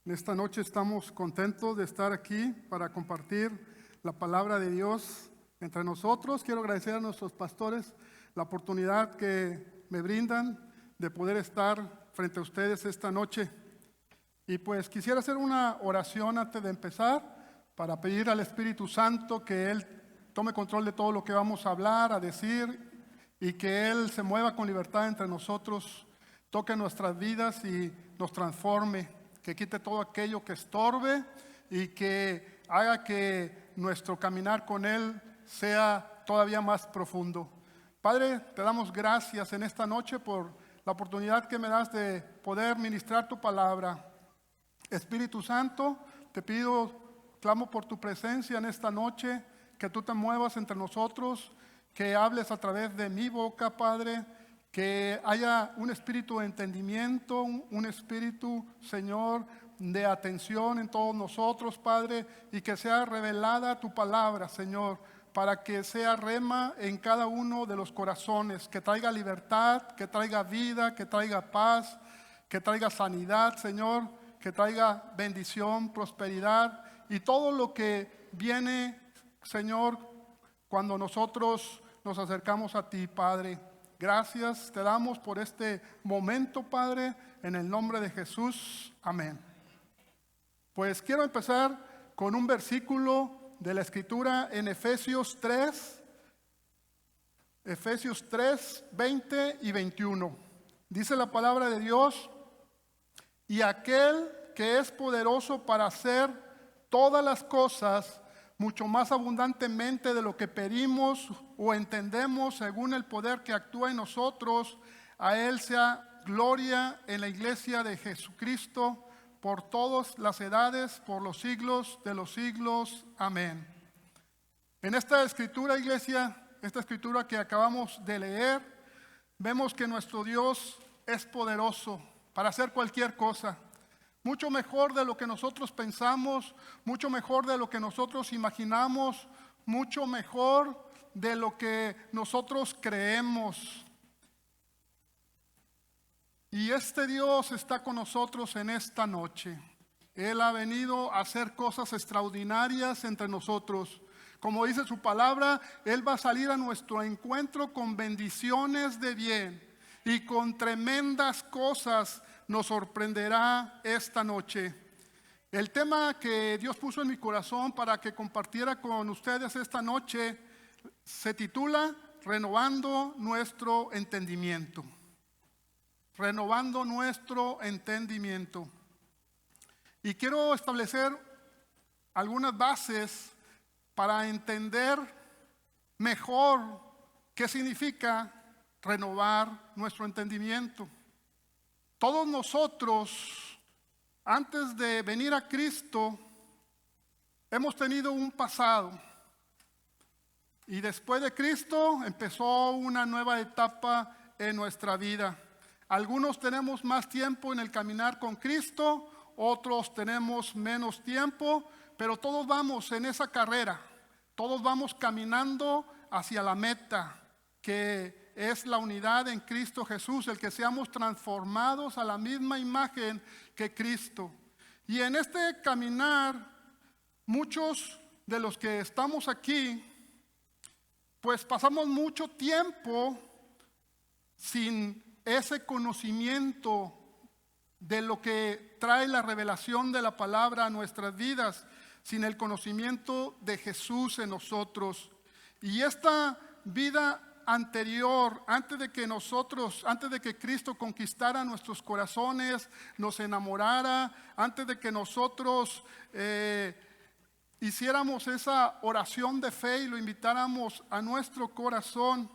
En esta noche estamos contentos de estar aquí para compartir la palabra de Dios entre nosotros. Quiero agradecer a nuestros pastores la oportunidad que me brindan de poder estar frente a ustedes esta noche. Y pues quisiera hacer una oración antes de empezar para pedir al Espíritu Santo que Él tome control de todo lo que vamos a hablar, a decir, y que Él se mueva con libertad entre nosotros, toque nuestras vidas y nos transforme, que quite todo aquello que estorbe y que haga que nuestro caminar con Él sea todavía más profundo. Padre, te damos gracias en esta noche por la oportunidad que me das de poder ministrar tu palabra. Espíritu Santo, te pido, clamo por tu presencia en esta noche, que tú te muevas entre nosotros, que hables a través de mi boca, Padre, que haya un espíritu de entendimiento, un espíritu, Señor, de atención en todos nosotros, Padre, y que sea revelada tu palabra, Señor, para que sea rema en cada uno de los corazones, que traiga libertad, que traiga vida, que traiga paz, que traiga sanidad, Señor, que traiga bendición, prosperidad y todo lo que viene, Señor, cuando nosotros nos acercamos a ti, Padre. Gracias te damos por este momento, Padre, en el nombre de Jesús. Amén. Pues quiero empezar con un versículo de la Escritura en Efesios 3, 20 y 21. Dice la palabra de Dios: y aquel que es poderoso para hacer todas las cosas mucho más abundantemente de lo que pedimos o entendemos, según el poder que actúa en nosotros, a Él sea gloria en la iglesia de Jesucristo por todas las edades, por los siglos de los siglos. Amén. En esta escritura, iglesia, esta escritura que acabamos de leer, vemos que nuestro Dios es poderoso para hacer cualquier cosa. Mucho mejor de lo que nosotros pensamos, mucho mejor de lo que nosotros imaginamos, mucho mejor de lo que nosotros creemos. Y este Dios está con nosotros en esta noche. Él ha venido a hacer cosas extraordinarias entre nosotros. Como dice su palabra, Él va a salir a nuestro encuentro con bendiciones de bien y con tremendas cosas. Nos sorprenderá esta noche. El tema que Dios puso en mi corazón para que compartiera con ustedes esta noche se titula Renovando nuestro entendimiento. Renovando nuestro entendimiento. Y quiero establecer algunas bases para entender mejor qué significa renovar nuestro entendimiento. Todos nosotros, antes de venir a Cristo, hemos tenido un pasado. Y después de Cristo empezó una nueva etapa en nuestra vida. Algunos tenemos más tiempo en el caminar con Cristo, otros tenemos menos tiempo, pero todos vamos en esa carrera. Todos vamos caminando hacia la meta, que es la unidad en Cristo Jesús, el que seamos transformados a la misma imagen que Cristo. Y en este caminar, muchos de los que estamos aquí, pues pasamos mucho tiempo sin ese conocimiento de lo que trae la revelación de la palabra a nuestras vidas, sin el conocimiento de Jesús en nosotros. Y esta vida anterior, antes de que Cristo conquistara nuestros corazones, nos enamorara, antes de que nosotros hiciéramos esa oración de fe y lo invitáramos a nuestro corazón,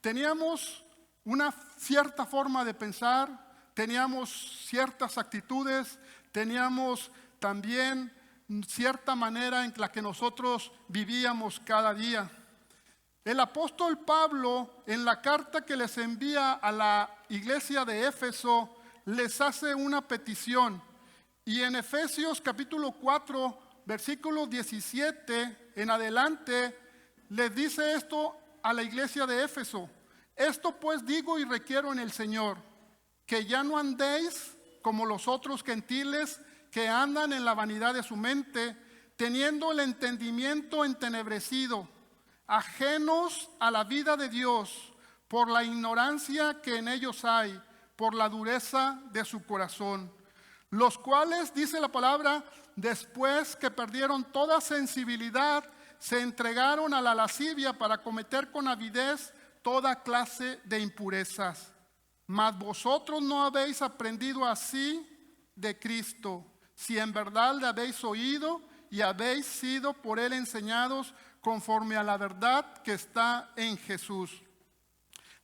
teníamos una cierta forma de pensar, teníamos ciertas actitudes, teníamos también cierta manera en la que nosotros vivíamos cada día. El apóstol Pablo, en la carta que les envía a la iglesia de Éfeso, les hace una petición. Y en Efesios capítulo 4, versículo 17 en adelante, les dice esto a la iglesia de Éfeso: esto pues digo y requiero en el Señor, que ya no andéis como los otros gentiles que andan en la vanidad de su mente, teniendo el entendimiento entenebrecido, ajenos a la vida de Dios, por la ignorancia que en ellos hay, por la dureza de su corazón, los cuales, dice la palabra, después que perdieron toda sensibilidad, se entregaron a la lascivia para cometer con avidez toda clase de impurezas. Mas vosotros no habéis aprendido así de Cristo, si en verdad le habéis oído y habéis sido por él enseñados conforme a la verdad que está en Jesús.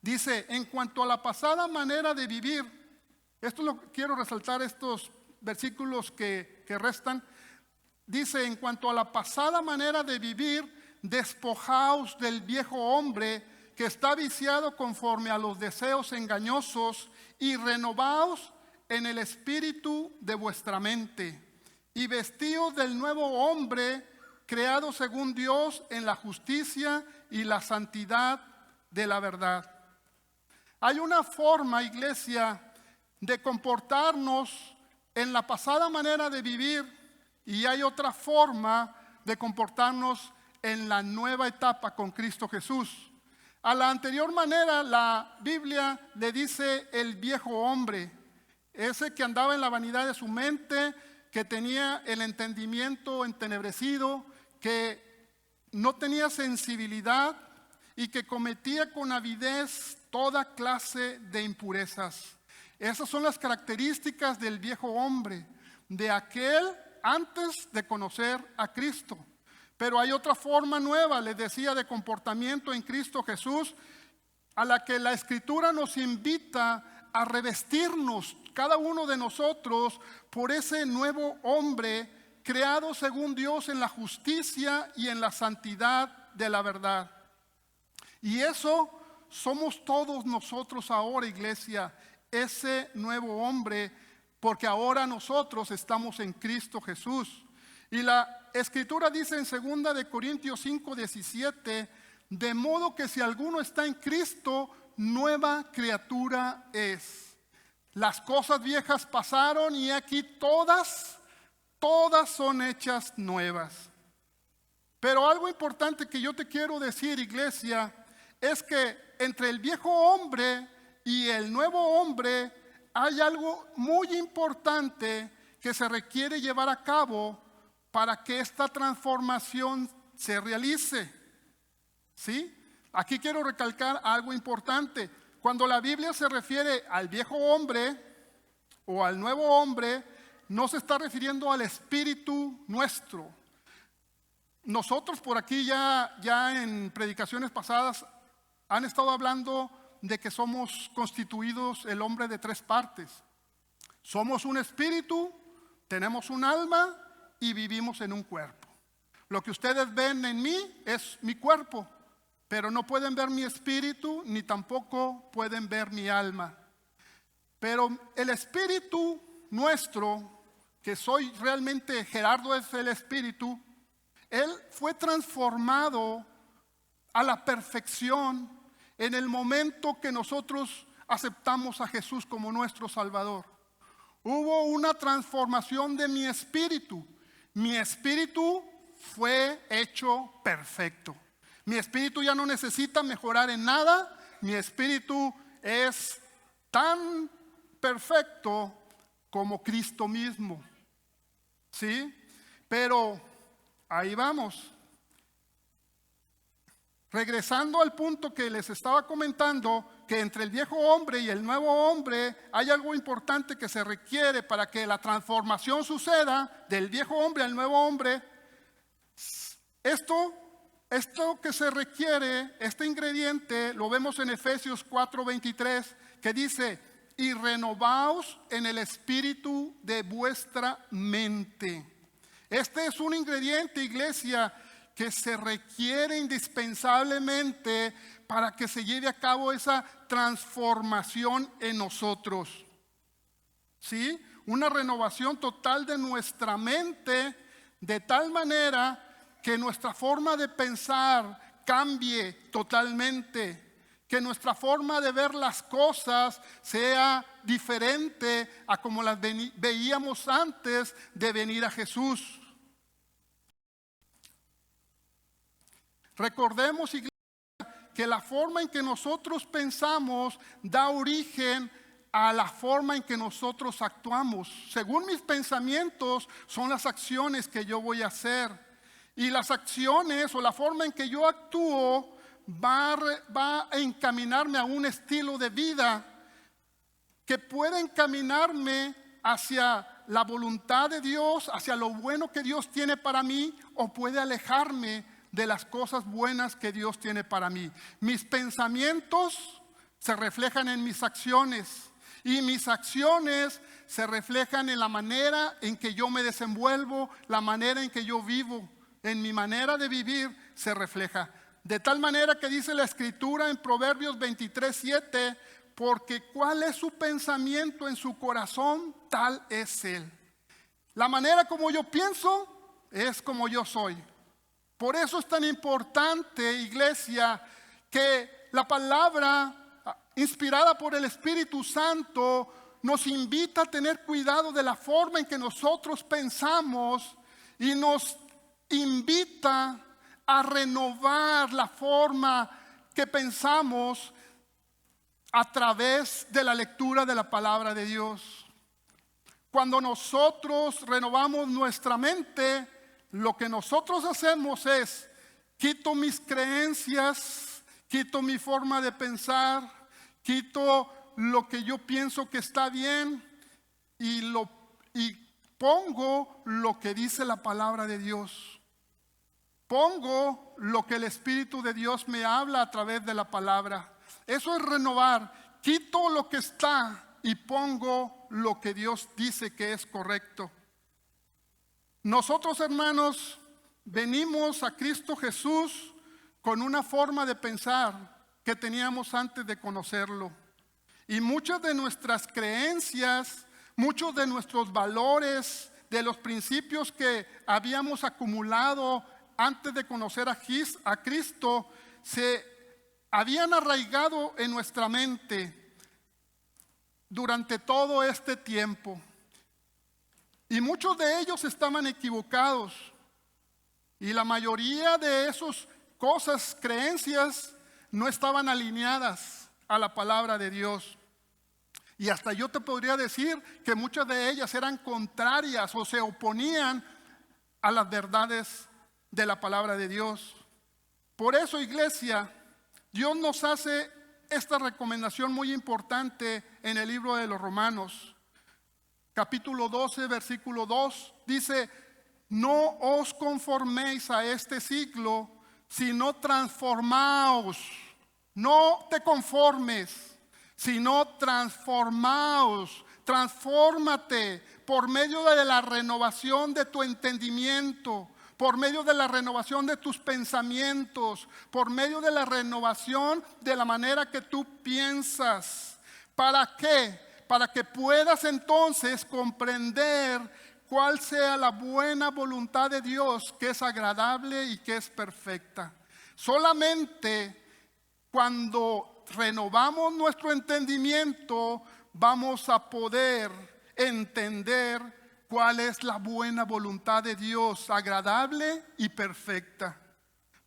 Dice, en cuanto a la pasada manera de vivir, esto lo quiero resaltar, estos versículos que restan. Dice, en cuanto a la pasada manera de vivir, despojaos del viejo hombre que está viciado conforme a los deseos engañosos, y renovaos en el espíritu de vuestra mente, y vestíos del nuevo hombre, creado según Dios en la justicia y la santidad de la verdad. Hay una forma, iglesia, de comportarnos en la pasada manera de vivir, y hay otra forma de comportarnos en la nueva etapa con Cristo Jesús. A la anterior manera, la Biblia le dice el viejo hombre, ese que andaba en la vanidad de su mente, que tenía el entendimiento entenebrecido, que no tenía sensibilidad y que cometía con avidez toda clase de impurezas. Esas son las características del viejo hombre, de aquel antes de conocer a Cristo. Pero hay otra forma nueva, les decía, de comportamiento en Cristo Jesús, a la que la Escritura nos invita a revestirnos, cada uno de nosotros, por ese nuevo hombre creado según Dios en la justicia y en la santidad de la verdad. Y eso somos todos nosotros ahora, iglesia, ese nuevo hombre, porque ahora nosotros estamos en Cristo Jesús. Y la Escritura dice en 2 de Corintios 5:17, de modo que si alguno está en Cristo, nueva criatura es. Las cosas viejas pasaron y aquí todas son hechas nuevas. Pero algo importante que yo te quiero decir, iglesia, es que entre el viejo hombre y el nuevo hombre hay algo muy importante que se requiere llevar a cabo para que esta transformación se realice. ¿Sí? Aquí quiero recalcar algo importante. Cuando la Biblia se refiere al viejo hombre o al nuevo hombre, no se está refiriendo al espíritu nuestro. Nosotros por aquí ya en predicaciones pasadas han estado hablando de que somos constituidos el hombre de 3 partes. Somos un espíritu, tenemos un alma y vivimos en un cuerpo. Lo que ustedes ven en mí es mi cuerpo, pero no pueden ver mi espíritu ni tampoco pueden ver mi alma. Pero el espíritu nuestro, que soy realmente, Gerardo es el espíritu, él fue transformado a la perfección en el momento que nosotros aceptamos a Jesús como nuestro Salvador. Hubo una transformación de mi espíritu. Mi espíritu fue hecho perfecto. Mi espíritu ya no necesita mejorar en nada. Mi espíritu es tan perfecto como Cristo mismo. ¿Sí? Pero ahí vamos. Regresando al punto que les estaba comentando, que entre el viejo hombre y el nuevo hombre hay algo importante que se requiere para que la transformación suceda del viejo hombre al nuevo hombre. Esto que se requiere, este ingrediente, lo vemos en Efesios 4:23, que dice, y renovaos en el espíritu de vuestra mente. Este es un ingrediente, iglesia, que se requiere indispensablemente para que se lleve a cabo esa transformación en nosotros. ¿Sí? Una renovación total de nuestra mente, de tal manera que nuestra forma de pensar cambie totalmente, que nuestra forma de ver las cosas sea diferente a como las veíamos antes de venir a Jesús. Recordemos, iglesia, que la forma en que nosotros pensamos da origen a la forma en que nosotros actuamos. Según mis pensamientos son las acciones que yo voy a hacer. Y las acciones o la forma en que yo actúo va a encaminarme a un estilo de vida que puede encaminarme hacia la voluntad de Dios, hacia lo bueno que Dios tiene para mí, o puede alejarme de las cosas buenas que Dios tiene para mí. Mis pensamientos se reflejan en mis acciones, y mis acciones se reflejan en la manera en que yo me desenvuelvo, la manera en que yo vivo. En mi manera de vivir se refleja. De tal manera que dice la Escritura en Proverbios 23:7, porque cuál es su pensamiento en su corazón, tal es él. La manera como yo pienso es como yo soy. Por eso es tan importante, iglesia, que la palabra inspirada por el Espíritu Santo nos invita a tener cuidado de la forma en que nosotros pensamos y nos invita a renovar la forma que pensamos a través de la lectura de la palabra de Dios. Cuando nosotros renovamos nuestra mente, lo que nosotros hacemos es, quito mis creencias, quito mi forma de pensar, quito lo que yo pienso que está bien y pongo lo que dice la palabra de Dios. Pongo lo que el Espíritu de Dios me habla a través de la palabra. Eso es renovar. Quito lo que está y pongo lo que Dios dice que es correcto. Nosotros, hermanos, venimos a Cristo Jesús con una forma de pensar que teníamos antes de conocerlo. Y muchas de nuestras creencias, muchos de nuestros valores, de los principios que habíamos acumulado antes de conocer a Cristo, se habían arraigado en nuestra mente durante todo este tiempo. Y muchos de ellos estaban equivocados. Y la mayoría de esas cosas, creencias, no estaban alineadas a la palabra de Dios. Y hasta yo te podría decir que muchas de ellas eran contrarias o se oponían a las verdades de la palabra de Dios. Por eso, iglesia, Dios nos hace esta recomendación muy importante en el libro de los Romanos. Capítulo 12, versículo 2, dice: no os conforméis a este siglo, sino transformaos. No te conformes, sino transformaos. Transfórmate por medio de la renovación de tu entendimiento, por medio de la renovación de tus pensamientos, por medio de la renovación de la manera que tú piensas. ¿Para qué? Para que puedas entonces comprender cuál sea la buena voluntad de Dios, que es agradable y que es perfecta. Solamente cuando renovamos nuestro entendimiento, vamos a poder entender cuál es la buena voluntad de Dios, agradable y perfecta.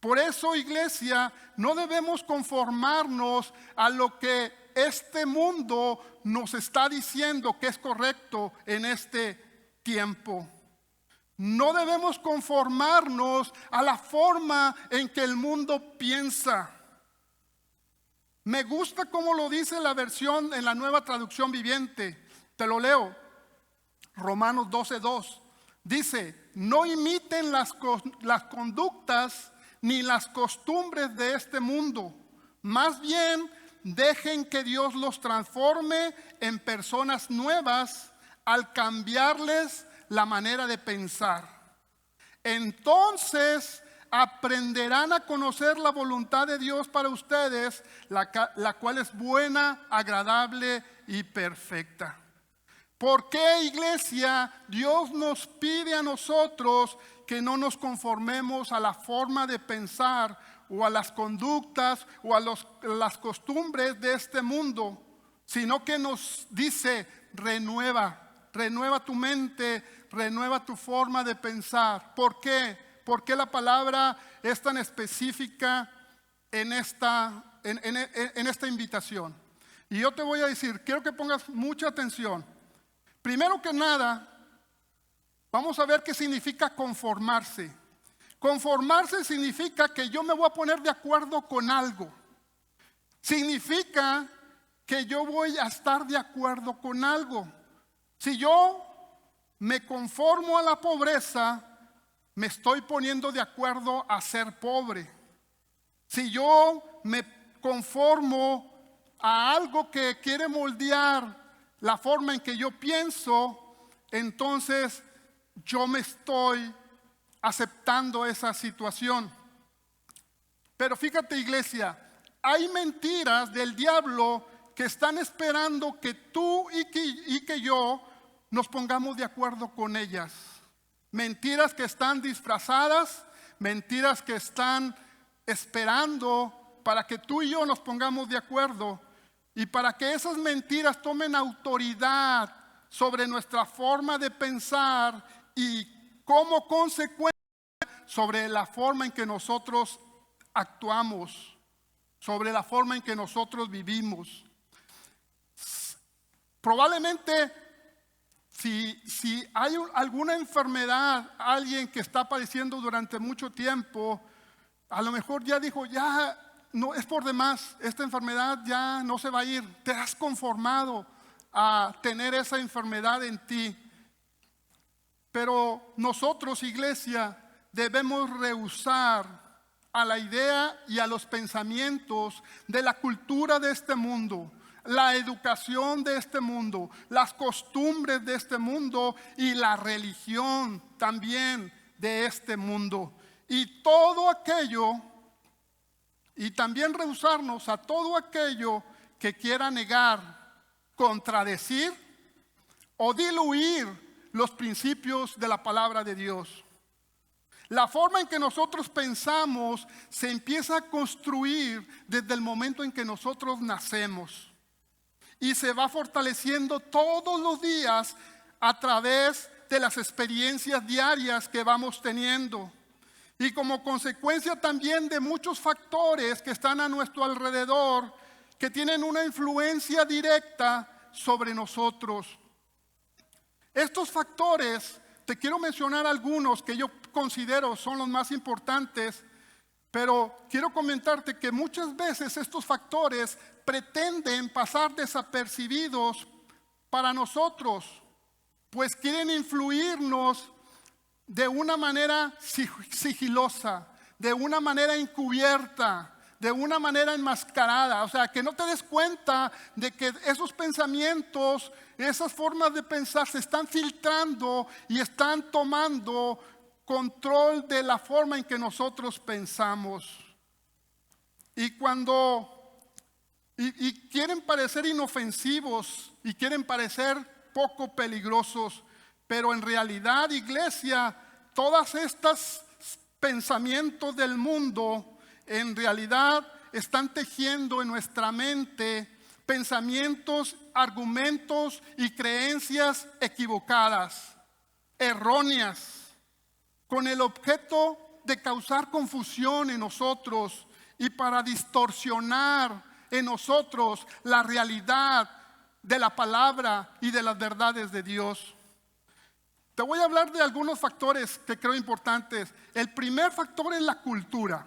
Por eso, iglesia, no debemos conformarnos a lo que este mundo nos está diciendo que es correcto en este tiempo. No debemos conformarnos a la forma en que el mundo piensa. Me gusta cómo lo dice la versión en la Nueva Traducción Viviente. Te lo leo. Romanos 12:2. Dice: no imiten las conductas ni las costumbres de este mundo. Más bien, dejen que Dios los transforme en personas nuevas al cambiarles la manera de pensar. Entonces aprenderán a conocer la voluntad de Dios para ustedes, la cual es buena, agradable y perfecta. ¿Por qué, iglesia, Dios nos pide a nosotros que no nos conformemos a la forma de pensar o a las conductas o a las costumbres de este mundo, sino que nos dice: renueva tu mente, renueva tu forma de pensar. ¿Por qué? ¿Por qué la palabra es tan específica en esta invitación? Y yo te voy a decir, quiero que pongas mucha atención. Primero que nada, vamos a ver qué significa conformarse. Conformarse significa que yo me voy a poner de acuerdo con algo. Significa que yo voy a estar de acuerdo con algo. Si yo me conformo a la pobreza, me estoy poniendo de acuerdo a ser pobre. Si yo me conformo a algo que quiere moldear la forma en que yo pienso, entonces yo me estoy aceptando esa situación. Pero fíjate, iglesia, hay mentiras del diablo que están esperando que tú y que yo nos pongamos de acuerdo con ellas. Mentiras que están disfrazadas, mentiras que están esperando para que tú y yo nos pongamos de acuerdo, y para que esas mentiras tomen autoridad sobre nuestra forma de pensar y como consecuencia sobre la forma en que nosotros actuamos, sobre la forma en que nosotros vivimos. Probablemente si hay alguna enfermedad, alguien que está padeciendo durante mucho tiempo, a lo mejor ya dijo: ya no es por demás, esta enfermedad ya no se va a ir. Te has conformado a tener esa enfermedad en ti. Pero nosotros, iglesia, debemos rehusar a la idea y a los pensamientos de la cultura de este mundo, la educación de este mundo, las costumbres de este mundo y la religión también de este mundo. Y todo aquello, y también rehusarnos a todo aquello que quiera negar, contradecir o diluir los principios de la palabra de Dios. La forma en que nosotros pensamos se empieza a construir desde el momento en que nosotros nacemos y se va fortaleciendo todos los días a través de las experiencias diarias que vamos teniendo, y como consecuencia también de muchos factores que están a nuestro alrededor, que tienen una influencia directa sobre nosotros. Estos factores, te quiero mencionar algunos que yo considero son los más importantes, pero quiero comentarte que muchas veces estos factores pretenden pasar desapercibidos para nosotros, pues quieren influirnos de una manera sigilosa, de una manera encubierta, de una manera enmascarada. O sea, que no te des cuenta de que esos pensamientos, esas formas de pensar se están filtrando y están tomando control de la forma en que nosotros pensamos. Y quieren parecer inofensivos y quieren parecer poco peligrosos, pero en realidad, iglesia, todos estos pensamientos del mundo en realidad están tejiendo en nuestra mente pensamientos, argumentos y creencias equivocadas, erróneas, con el objeto de causar confusión en nosotros y para distorsionar en nosotros la realidad de la palabra y de las verdades de Dios. Te voy a hablar de algunos factores que creo importantes. El primer factor es la cultura.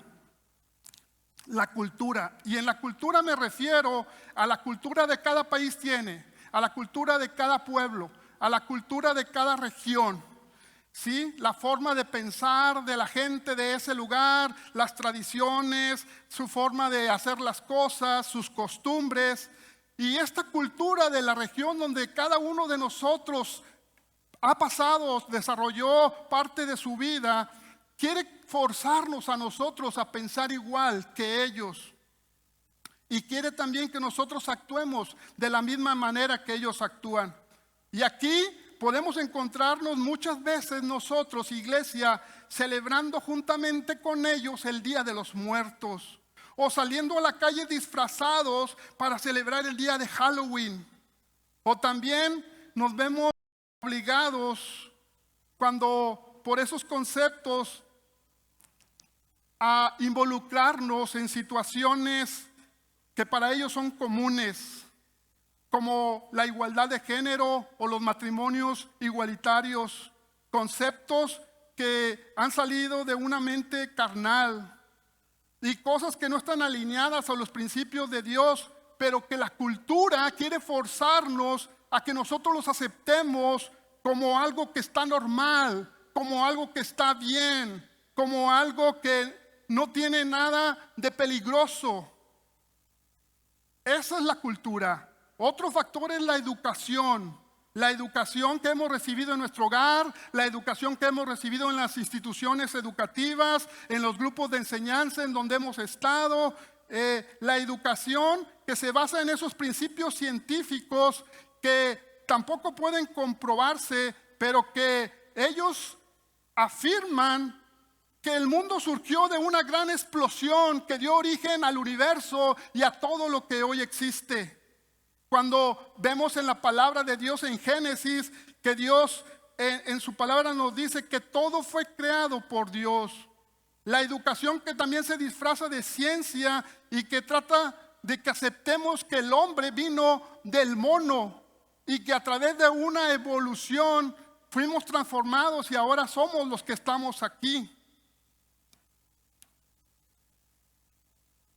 La cultura. Y en la cultura me refiero a la cultura de cada país tiene, a la cultura de cada pueblo, a la cultura de cada región. ¿Sí? La forma de pensar de la gente de ese lugar, las tradiciones, su forma de hacer las cosas, sus costumbres. Y esta cultura de la región donde cada uno de nosotros ha pasado, desarrolló parte de su vida, quiere forzarnos a nosotros a pensar igual que ellos. Y quiere también que nosotros actuemos de la misma manera que ellos actúan. Y aquí podemos encontrarnos muchas veces nosotros, iglesia, celebrando juntamente con ellos el Día de los Muertos, o saliendo a la calle disfrazados para celebrar el día de Halloween. O también nos vemos obligados cuando por esos conceptos a involucrarnos en situaciones que para ellos son comunes, como la igualdad de género o los matrimonios igualitarios, conceptos que han salido de una mente carnal y cosas que no están alineadas a los principios de Dios, pero que la cultura quiere forzarnos a que nosotros los aceptemos como algo que está normal, como algo que está bien, como algo que no tiene nada de peligroso. Esa es la cultura. Otro factor es la educación. La educación que hemos recibido en nuestro hogar, la educación que hemos recibido en las instituciones educativas, en los grupos de enseñanza en donde hemos estado. La educación que se basa en esos principios científicos que tampoco pueden comprobarse, pero que ellos afirman que el mundo surgió de una gran explosión que dio origen al universo y a todo lo que hoy existe. Cuando vemos en la palabra de Dios en Génesis, que Dios en su palabra nos dice que todo fue creado por Dios. La educación que también se disfraza de ciencia y que trata de que aceptemos que el hombre vino del mono y que a través de una evolución fuimos transformados y ahora somos los que estamos aquí.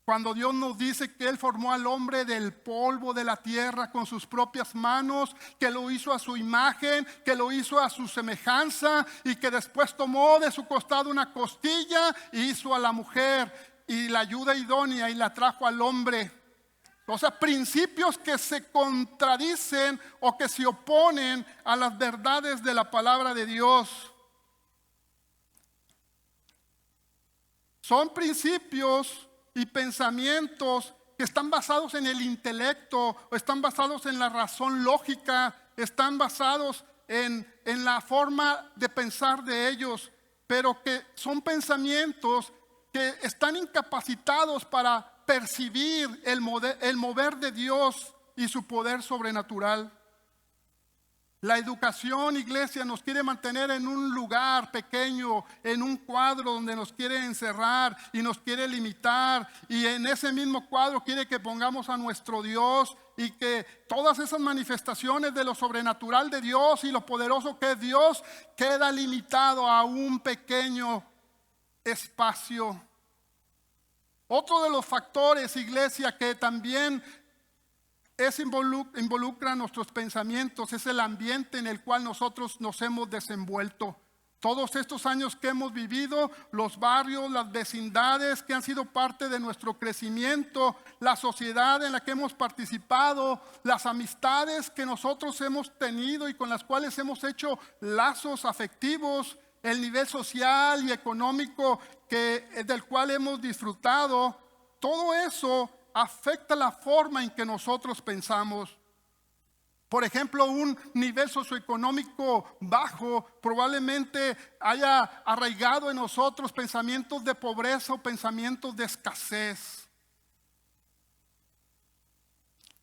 Cuando Dios nos dice que Él formó al hombre del polvo de la tierra con sus propias manos, que lo hizo a su imagen, que lo hizo a su semejanza y que después tomó de su costado una costilla y hizo a la mujer y la ayuda idónea y la trajo al hombre. O sea, principios que se contradicen o que se oponen a las verdades de la palabra de Dios. Son principios y pensamientos que están basados en el intelecto, o están basados en la razón lógica, están basados en la forma de pensar de ellos, pero que son pensamientos que están incapacitados para percibir el mover de Dios y su poder sobrenatural. La educación, iglesia, nos quiere mantener en un lugar pequeño, en un cuadro donde nos quiere encerrar y nos quiere limitar. Y en ese mismo cuadro quiere que pongamos a nuestro Dios y que todas esas manifestaciones de lo sobrenatural de Dios y lo poderoso que es Dios queda limitado a un pequeño espacio. Otro de los factores, iglesia, que también involucra nuestros pensamientos, es el ambiente en el cual nosotros nos hemos desenvuelto. Todos estos años que hemos vivido, los barrios, las vecindades que han sido parte de nuestro crecimiento, la sociedad en la que hemos participado, las amistades que nosotros hemos tenido y con las cuales hemos hecho lazos afectivos, el nivel social y económico del cual hemos disfrutado, todo eso afecta la forma en que nosotros pensamos. Por ejemplo, un nivel socioeconómico bajo probablemente haya arraigado en nosotros pensamientos de pobreza o pensamientos de escasez.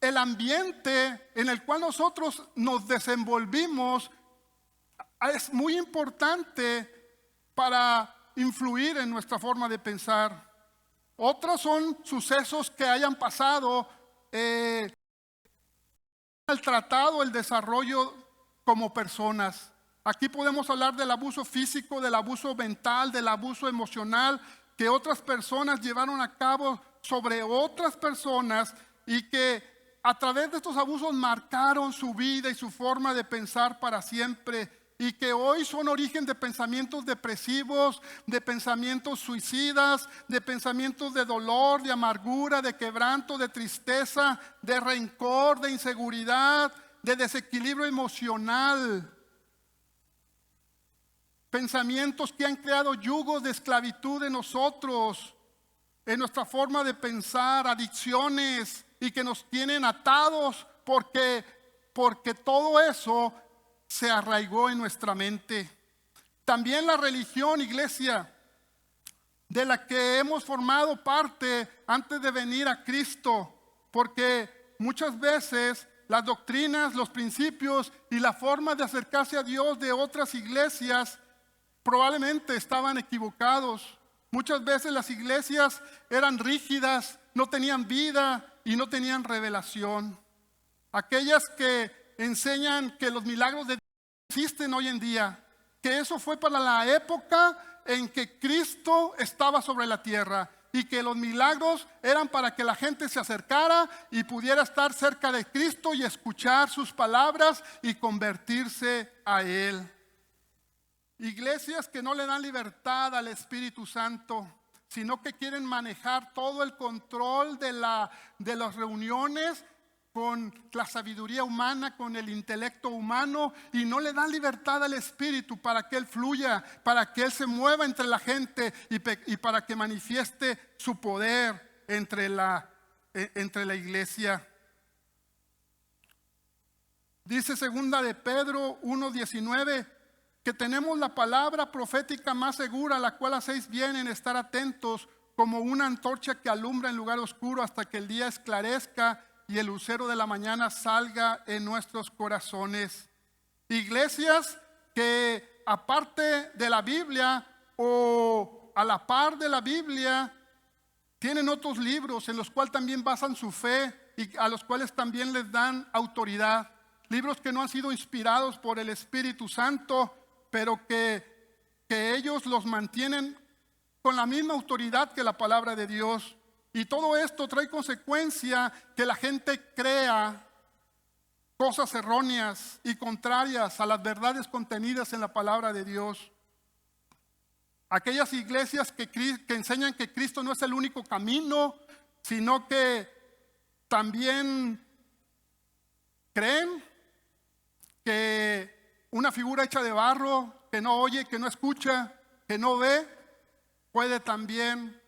El ambiente en el cual nosotros nos desenvolvimos es muy importante para influir en nuestra forma de pensar. Otros son sucesos que hayan pasado, maltratado el desarrollo como personas. Aquí podemos hablar del abuso físico, del abuso mental, del abuso emocional que otras personas llevaron a cabo sobre otras personas y que a través de estos abusos marcaron su vida y su forma de pensar para siempre. Y que hoy son origen de pensamientos depresivos, de pensamientos suicidas, de pensamientos de dolor, de amargura, de quebranto, de tristeza, de rencor, de inseguridad, de desequilibrio emocional. Pensamientos que han creado yugos de esclavitud en nosotros, en nuestra forma de pensar, adicciones y que nos tienen atados porque todo eso se arraigó en nuestra mente. También la religión, iglesia, de la que hemos formado parte antes de venir a Cristo, porque muchas veces las doctrinas, los principios y la forma de acercarse a Dios de otras iglesias probablemente estaban equivocados. Muchas veces las iglesias eran rígidas, no tenían vida y no tenían revelación. Aquellas que enseñan que los milagros de Dios existen hoy en día, que eso fue para la época en que Cristo estaba sobre la tierra y que los milagros eran para que la gente se acercara y pudiera estar cerca de Cristo y escuchar sus palabras y convertirse a Él. Iglesias que no le dan libertad al Espíritu Santo, sino que quieren manejar todo el control de las reuniones con la sabiduría humana, con el intelecto humano, y no le dan libertad al Espíritu para que Él fluya, para que Él se mueva entre la gente y para que manifieste su poder entre la iglesia. Dice segunda de Pedro 1:19 que tenemos la palabra profética más segura, la cual hacéis bien en estar atentos como una antorcha que alumbra en lugar oscuro hasta que el día esclarezca y el lucero de la mañana salga en nuestros corazones. Iglesias que aparte de la Biblia o a la par de la Biblia tienen otros libros en los cuales también basan su fe y a los cuales también les dan autoridad. Libros que no han sido inspirados por el Espíritu Santo, pero que ellos los mantienen con la misma autoridad que la palabra de Dios. Y todo esto trae consecuencia que la gente crea cosas erróneas y contrarias a las verdades contenidas en la palabra de Dios. Aquellas iglesias que enseñan que Cristo no es el único camino, sino que también creen que una figura hecha de barro, que no oye, que no escucha, que no ve, puede también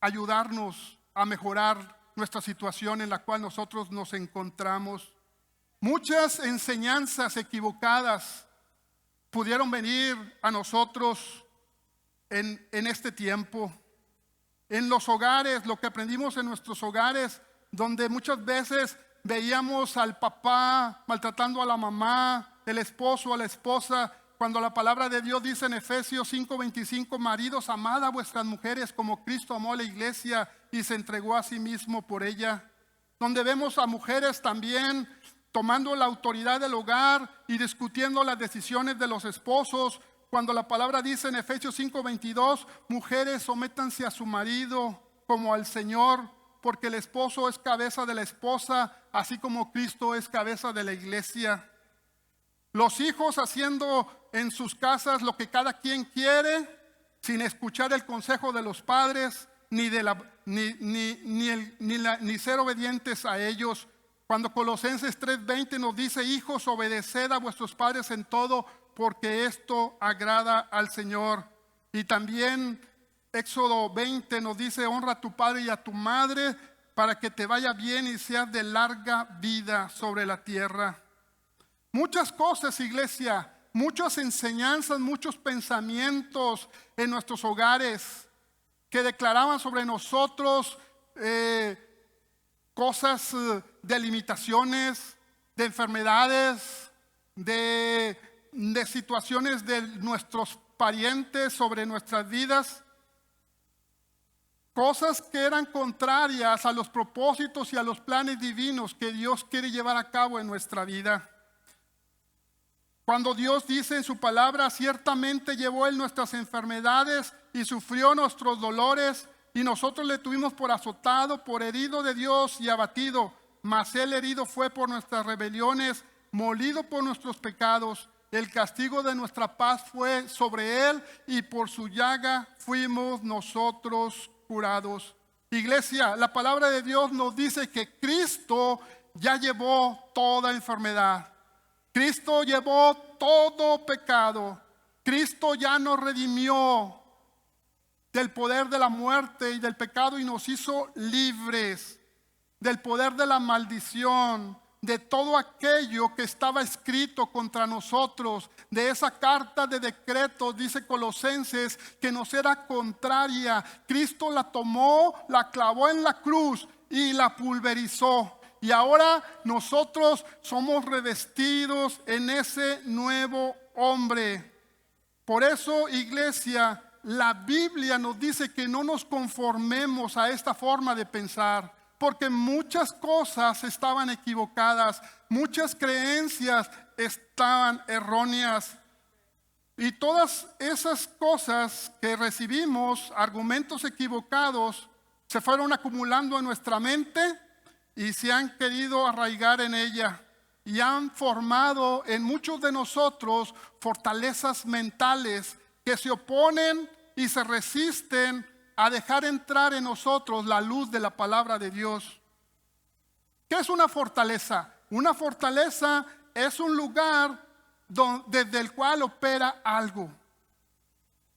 ayudarnos a mejorar nuestra situación en la cual nosotros nos encontramos. Muchas enseñanzas equivocadas pudieron venir a nosotros en este tiempo. En los hogares, lo que aprendimos en nuestros hogares, donde muchas veces veíamos al papá maltratando a la mamá, el esposo a la esposa, cuando la palabra de Dios dice en Efesios 5:25, maridos, amad a vuestras mujeres como Cristo amó a la iglesia y se entregó a sí mismo por ella. Donde vemos a mujeres también tomando la autoridad del hogar y discutiendo las decisiones de los esposos, cuando la palabra dice en Efesios 5:22, mujeres, sométanse a su marido como al Señor, porque el esposo es cabeza de la esposa, así como Cristo es cabeza de la iglesia. Los hijos haciendo en sus casas lo que cada quien quiere, sin escuchar el consejo de los padres, ni ser obedientes a ellos. Cuando Colosenses 3:20 nos dice, hijos, obedeced a vuestros padres en todo, porque esto agrada al Señor. Y también Éxodo 20 nos dice, honra a tu padre y a tu madre, para que te vaya bien y seas de larga vida sobre la tierra. Muchas cosas, iglesia, muchas enseñanzas, muchos pensamientos en nuestros hogares que declaraban sobre nosotros cosas de limitaciones, de enfermedades, de situaciones de nuestros parientes sobre nuestras vidas. Cosas que eran contrarias a los propósitos y a los planes divinos que Dios quiere llevar a cabo en nuestra vida. Cuando Dios dice en su palabra, ciertamente llevó Él nuestras enfermedades y sufrió nuestros dolores, y nosotros le tuvimos por azotado, por herido de Dios y abatido, mas Él herido fue por nuestras rebeliones, molido por nuestros pecados. El castigo de nuestra paz fue sobre Él, y por su llaga fuimos nosotros curados. Iglesia, la palabra de Dios nos dice que Cristo ya llevó toda enfermedad. Cristo llevó todo pecado. Cristo ya nos redimió del poder de la muerte y del pecado y nos hizo libres del poder de la maldición, de todo aquello que estaba escrito contra nosotros, de esa carta de decretos, dice Colosenses, que nos era contraria. Cristo la tomó, la clavó en la cruz y la pulverizó. Y ahora nosotros somos revestidos en ese nuevo hombre. Por eso, iglesia, la Biblia nos dice que no nos conformemos a esta forma de pensar, porque muchas cosas estaban equivocadas, muchas creencias estaban erróneas. Y todas esas cosas que recibimos, argumentos equivocados, se fueron acumulando en nuestra mente y se han querido arraigar en ella. Y han formado en muchos de nosotros fortalezas mentales que se oponen y se resisten a dejar entrar en nosotros la luz de la palabra de Dios. ¿Qué es una fortaleza? Una fortaleza es un lugar desde el cual opera algo.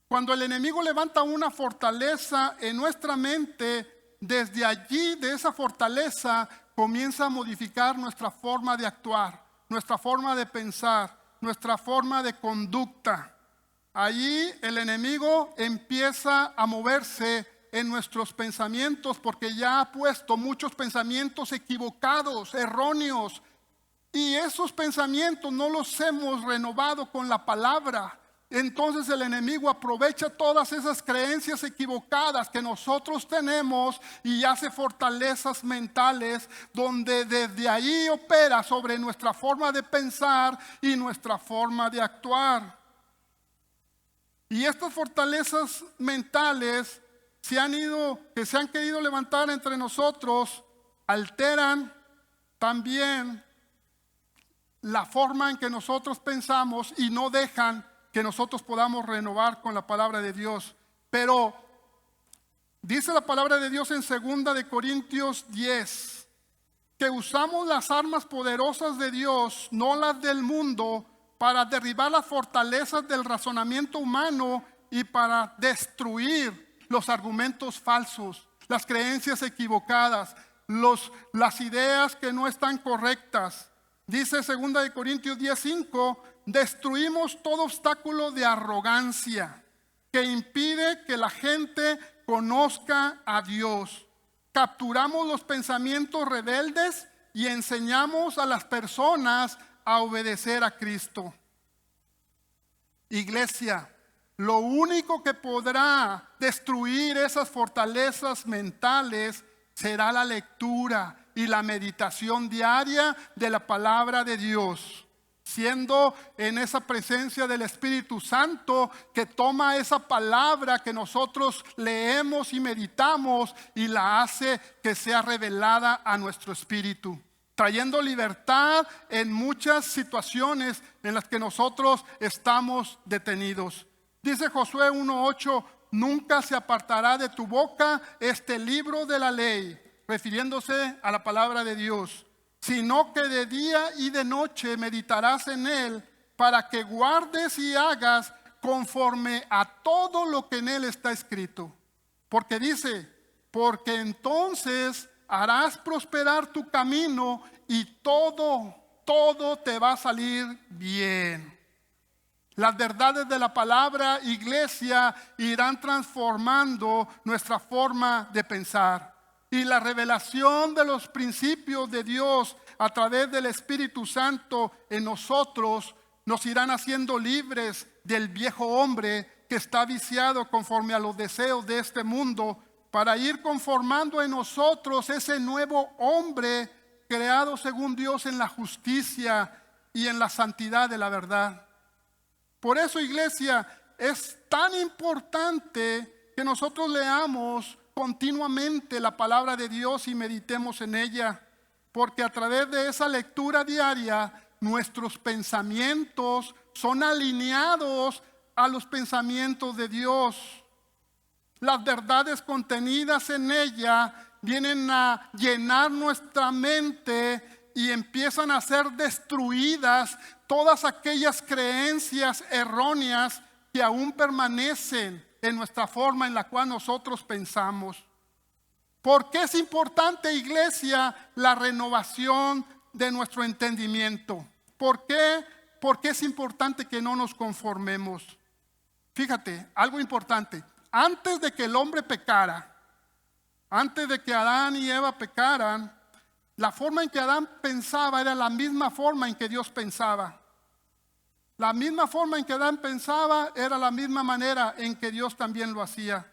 Cuando el enemigo levanta una fortaleza en nuestra mente, desde allí, de esa fortaleza, comienza a modificar nuestra forma de actuar, nuestra forma de pensar, nuestra forma de conducta. Allí el enemigo empieza a moverse en nuestros pensamientos porque ya ha puesto muchos pensamientos equivocados, erróneos. Y esos pensamientos no los hemos renovado con la palabra. Entonces el enemigo aprovecha todas esas creencias equivocadas que nosotros tenemos y hace fortalezas mentales donde desde ahí opera sobre nuestra forma de pensar y nuestra forma de actuar. Y estas fortalezas mentales que se han querido levantar entre nosotros, alteran también la forma en que nosotros pensamos y no dejan que nosotros podamos renovar con la palabra de Dios. Pero dice la palabra de Dios en 2 de Corintios 10, que usamos las armas poderosas de Dios, no las del mundo, para derribar las fortalezas del razonamiento humano y para destruir los argumentos falsos, las creencias equivocadas, las ideas que no están correctas. Dice 2 de Corintios 10:5, destruimos todo obstáculo de arrogancia que impide que la gente conozca a Dios. Capturamos los pensamientos rebeldes y enseñamos a las personas a obedecer a Cristo. Iglesia, lo único que podrá destruir esas fortalezas mentales será la lectura y la meditación diaria de la palabra de Dios, siendo en esa presencia del Espíritu Santo que toma esa palabra que nosotros leemos y meditamos y la hace que sea revelada a nuestro espíritu, trayendo libertad en muchas situaciones en las que nosotros estamos detenidos. Dice Josué 1:8, nunca se apartará de tu boca este libro de la ley, refiriéndose a la palabra de Dios, sino que de día y de noche meditarás en él para que guardes y hagas conforme a todo lo que en él está escrito. Porque dice, porque entonces harás prosperar tu camino y todo te va a salir bien. Las verdades de la palabra, iglesia, irán transformando nuestra forma de pensar. Y la revelación de los principios de Dios a través del Espíritu Santo en nosotros nos irán haciendo libres del viejo hombre que está viciado conforme a los deseos de este mundo, para ir conformando en nosotros ese nuevo hombre creado según Dios en la justicia y en la santidad de la verdad. Por eso, iglesia, es tan importante que nosotros leamos continuamente la palabra de Dios y meditemos en ella, porque a través de esa lectura diaria nuestros pensamientos son alineados a los pensamientos de Dios. Las verdades contenidas en ella vienen a llenar nuestra mente y empiezan a ser destruidas todas aquellas creencias erróneas que aún permanecen en nuestra forma en la cual nosotros pensamos. ¿Por qué es importante, iglesia, la renovación de nuestro entendimiento. ¿Por qué? Porque es importante que no nos conformemos. Fíjate, algo importante. Antes de que el hombre pecara, antes de que Adán y Eva pecaran, la forma en que Adán pensaba era la misma forma en que Dios pensaba. La misma forma en que Adán pensaba era la misma manera en que Dios también lo hacía.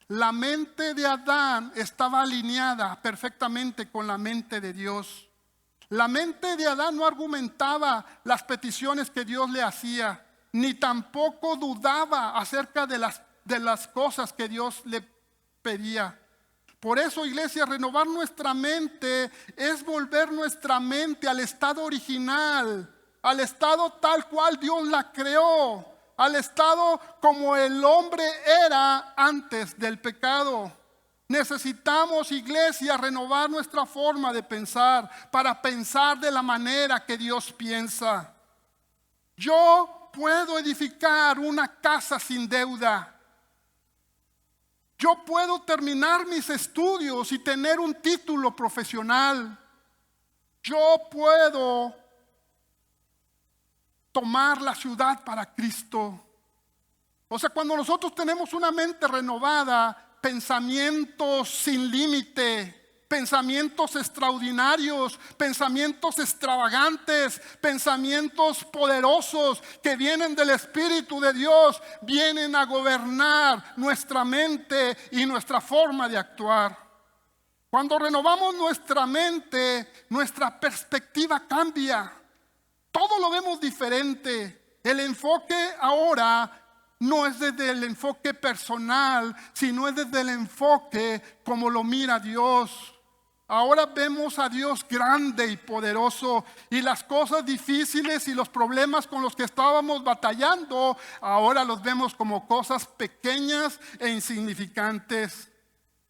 La mente de Adán estaba alineada perfectamente con la mente de Dios. La mente de Adán no argumentaba las peticiones que Dios le hacía, ni tampoco dudaba acerca de las cosas que Dios le pedía. Por eso, iglesia, renovar nuestra mente es volver nuestra mente al estado original, al estado tal cual Dios la creó, al estado como el hombre era antes del pecado. Necesitamos, iglesia, renovar nuestra forma de pensar para pensar de la manera que Dios piensa. Yo puedo edificar una casa sin deuda. Yo puedo terminar mis estudios y tener un título profesional. Yo puedo tomar la ciudad para Cristo. O sea, cuando nosotros tenemos una mente renovada, pensamientos sin límite, pensamientos extraordinarios, pensamientos extravagantes, pensamientos poderosos que vienen del Espíritu de Dios, vienen a gobernar nuestra mente y nuestra forma de actuar. Cuando renovamos nuestra mente, nuestra perspectiva cambia. Todo lo vemos diferente. El enfoque ahora no es desde el enfoque personal, sino es desde el enfoque como lo mira Dios. Ahora vemos a Dios grande y poderoso, y las cosas difíciles y los problemas con los que estábamos batallando, ahora los vemos como cosas pequeñas e insignificantes.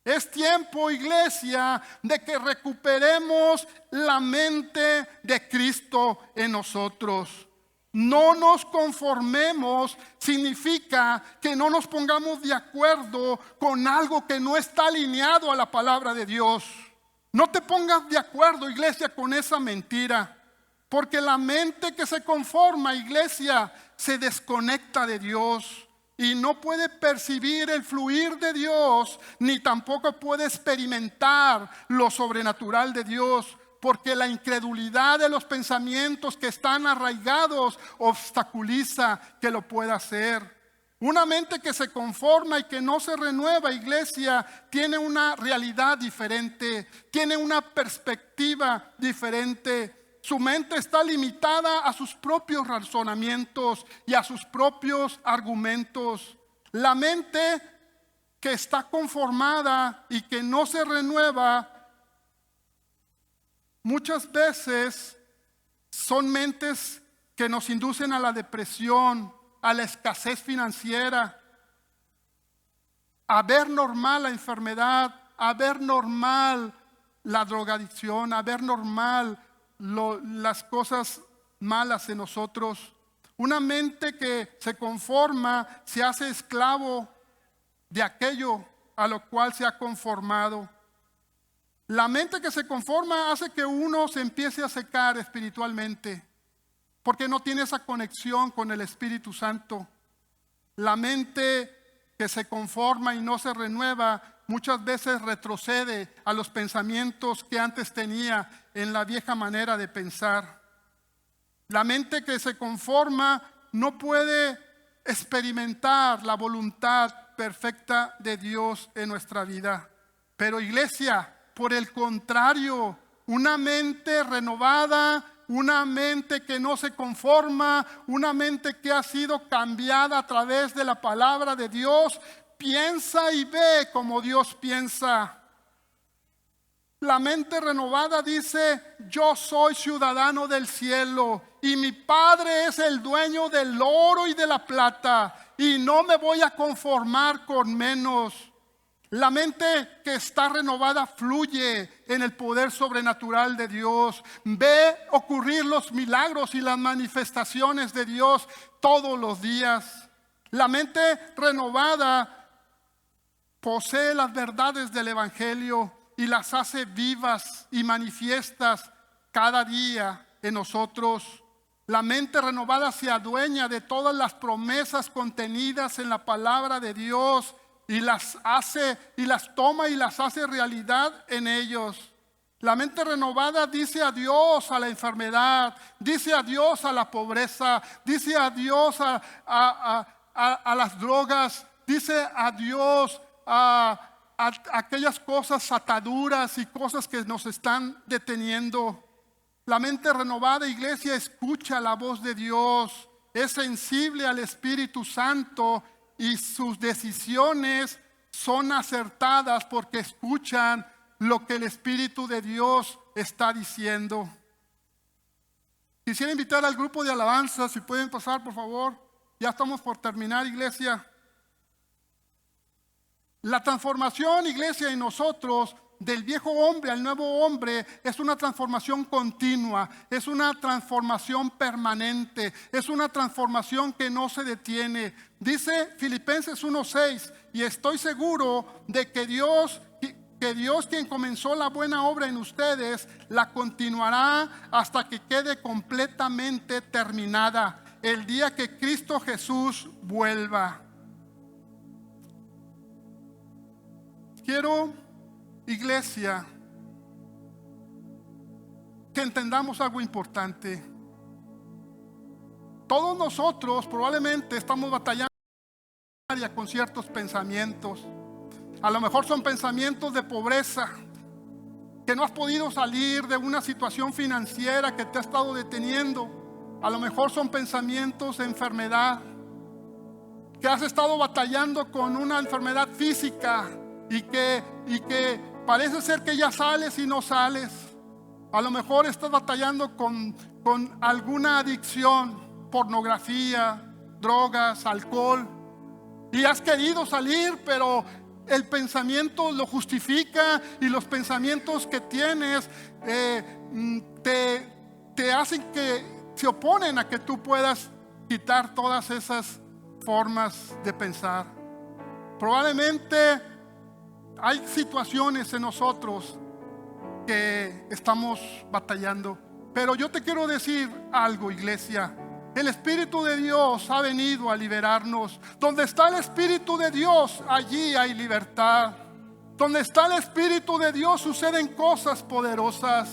Es tiempo, iglesia, de que recuperemos la mente de Cristo en nosotros. No nos conformemos significa que no nos pongamos de acuerdo con algo que no está alineado a la palabra de Dios. No te pongas de acuerdo, iglesia, con esa mentira, porque la mente que se conforma, iglesia, se desconecta de Dios y no puede percibir el fluir de Dios, ni tampoco puede experimentar lo sobrenatural de Dios, porque la incredulidad de los pensamientos que están arraigados obstaculiza que lo pueda hacer. Una mente que se conforma y que no se renueva, iglesia, tiene una realidad diferente, tiene una perspectiva diferente. Su mente está limitada a sus propios razonamientos y a sus propios argumentos. La mente que está conformada y que no se renueva, muchas veces son mentes que nos inducen a la depresión, a la escasez financiera, a ver normal la enfermedad, a ver normal la drogadicción, a ver normal las cosas malas en nosotros. Una mente que se conforma se hace esclavo de aquello a lo cual se ha conformado. La mente que se conforma hace que uno se empiece a secar espiritualmente, porque no tiene esa conexión con el Espíritu Santo. La mente que se conforma y no se renueva muchas veces retrocede a los pensamientos que antes tenía en la vieja manera de pensar. La mente que se conforma no puede experimentar la voluntad perfecta de Dios en nuestra vida. Pero, iglesia, por el contrario, una mente renovada, una mente que no se conforma, una mente que ha sido cambiada a través de la palabra de Dios, piensa y ve como Dios piensa. La mente renovada dice: yo soy ciudadano del cielo y mi Padre es el dueño del oro y de la plata, y no me voy a conformar con menos. La mente que está renovada fluye en el poder sobrenatural de Dios. Ve ocurrir los milagros y las manifestaciones de Dios todos los días. La mente renovada posee las verdades del Evangelio y las hace vivas y manifiestas cada día en nosotros. La mente renovada se adueña de todas las promesas contenidas en la palabra de Dios y las toma y las hace realidad en ellos. La mente renovada dice adiós a la enfermedad, dice adiós a la pobreza, dice adiós a las drogas, dice adiós a aquellas cosas ataduras y cosas que nos están deteniendo. La mente renovada, iglesia, escucha la voz de Dios, es sensible al Espíritu Santo y sus decisiones son acertadas porque escuchan lo que el Espíritu de Dios está diciendo. Quisiera invitar al grupo de alabanza, si pueden pasar por favor. Ya estamos por terminar, iglesia. La transformación, iglesia, en nosotros, del viejo hombre al nuevo hombre, es una transformación continua, es una transformación permanente, es una transformación que no se detiene. Dice Filipenses 1:6, y estoy seguro de que Dios quien comenzó la buena obra en ustedes, la continuará hasta que quede completamente terminada, el día que Cristo Jesús vuelva. Quiero, iglesia, que entendamos algo importante. Todos nosotros probablemente estamos batallando con ciertos pensamientos. A lo mejor son pensamientos de pobreza, que no has podido salir de una situación financiera que te ha estado deteniendo. A lo mejor son pensamientos de enfermedad, que has estado batallando con una enfermedad física y que parece ser que ya sales y no sales. A lo mejor estás batallando con alguna adicción, pornografía, drogas, alcohol, y has querido salir, pero el pensamiento lo justifica y los pensamientos que tienes te hacen que se oponen a que tú puedas quitar todas esas formas de pensar. Probablemente hay situaciones en nosotros que estamos batallando, pero yo te quiero decir algo, iglesia. El Espíritu de Dios ha venido a liberarnos. Donde está el Espíritu de Dios, allí hay libertad. Donde está el Espíritu de Dios suceden cosas poderosas.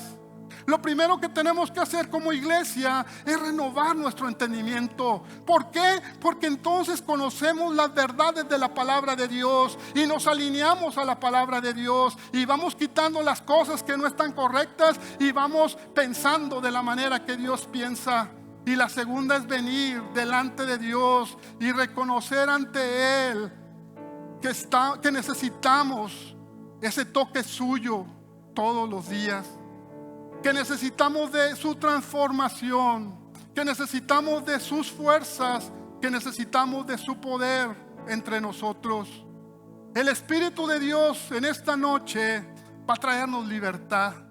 Lo primero que tenemos que hacer como iglesia es renovar nuestro entendimiento. ¿Por qué? Porque entonces conocemos las verdades de la palabra de Dios y nos alineamos a la palabra de Dios y vamos quitando las cosas que no están correctas y vamos pensando de la manera que Dios piensa. Y la segunda es venir delante de Dios y reconocer ante Él que necesitamos ese toque suyo todos los días, que necesitamos de su transformación, que necesitamos de sus fuerzas, que necesitamos de su poder entre nosotros. El Espíritu de Dios en esta noche va a traernos libertad.